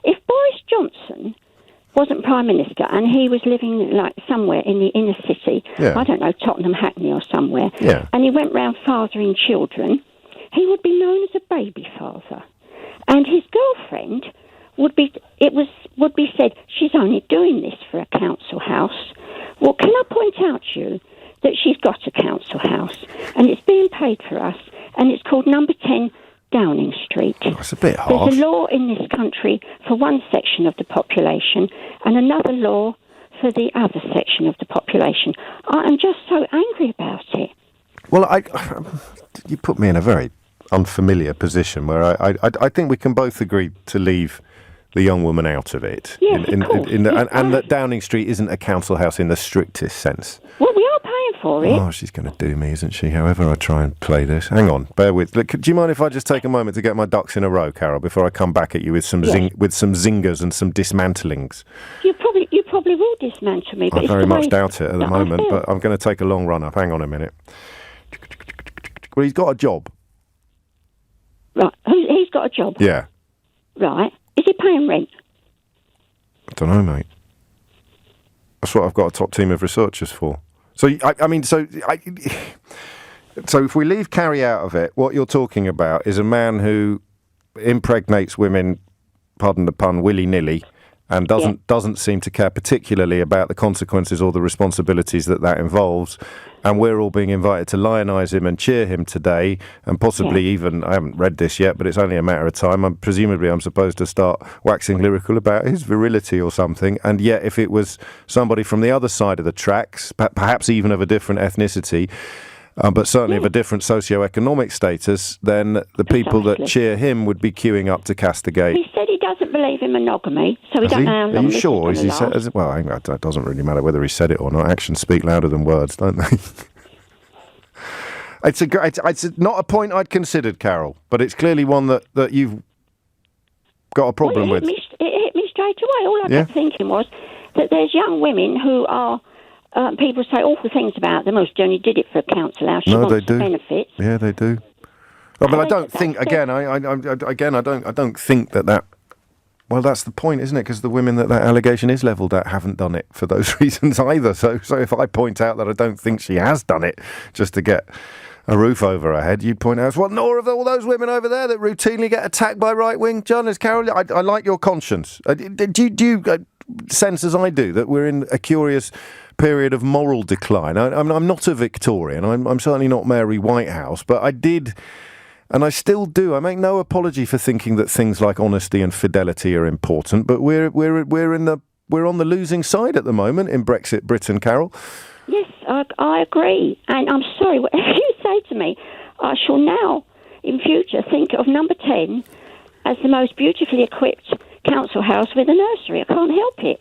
if Boris Johnson wasn't Prime Minister and he was living like somewhere in the inner city, I don't know, Tottenham, Hackney or somewhere, and he went round fathering children, he would be known as a baby father. And his girlfriend would be said, she's only doing this for a council house. Well, can I point out to you that she's got a council house and it's being paid for us and it's called number 10 Downing Street. That's a bit harsh. There's a law in this country for one section of the population and another law for the other section of the population. I am just so angry about it. Well, you put me in a very unfamiliar position where I think we can both agree to leave the young woman out of it. Yes, of course. And that Downing Street isn't a council house in the strictest sense. Well, we are paying for it. Oh, she's going to do me, isn't she? However I try and play this. Hang on, bear with. Look, do you mind if I just take a moment to get my ducks in a row, Carol, before I come back at you with some zingers and some dismantlings? You probably will dismantle me. But I very much doubt it at the moment, but I'm going to take a long run up. Hang on a minute. Well, he's got a job. Right, he's got a job? Yeah. Right. Is he paying rent? I don't know, mate. That's what I've got a top team of researchers for. So, so if we leave Carrie out of it, what you're talking about is a man who impregnates women, pardon the pun, willy-nilly, and doesn't seem to care particularly about the consequences or the responsibilities that involves. And we're all being invited to lionise him and cheer him today, and possibly even, I haven't read this yet, but it's only a matter of time. Presumably I'm supposed to start waxing lyrical about his virility or something. And yet if it was somebody from the other side of the tracks, perhaps even of a different ethnicity, but certainly of a different socio-economic status, then the people that cheer him would be queuing up to castigate. He said he doesn't believe in monogamy, so we don't know how long. Are you sure? Is he said? Well, it doesn't really matter whether he said it or not. Actions speak louder than words, don't they? It's not a point I'd considered, Carol, but it's clearly one that you've got a problem with. It hit me straight away. All I kept thinking was that there's young women who are. People say awful things about them. She only did it for a council house. She wants the benefits. Yeah, they do. Oh, but I don't think. Again, I don't think that. Well, that's the point, isn't it? Because the women that allegation is levelled at haven't done it for those reasons either. So if I point out that I don't think she has done it just to get a roof over her head, you'd point out, well, nor of all those women over there that routinely get attacked by right-wing journalists. Carol, I like your conscience. Do you sense, as I do, that we're in a curious period of moral decline? I'm not a Victorian. I'm certainly not Mary Whitehouse, but I did, and I still do. I make no apology for thinking that things like honesty and fidelity are important. But we're on the losing side at the moment in Brexit Britain, Carol. Yes, I agree, and I'm sorry. Whatever you say to me, I shall now, in future, think of number 10 as the most beautifully equipped council house with a nursery. I can't help it.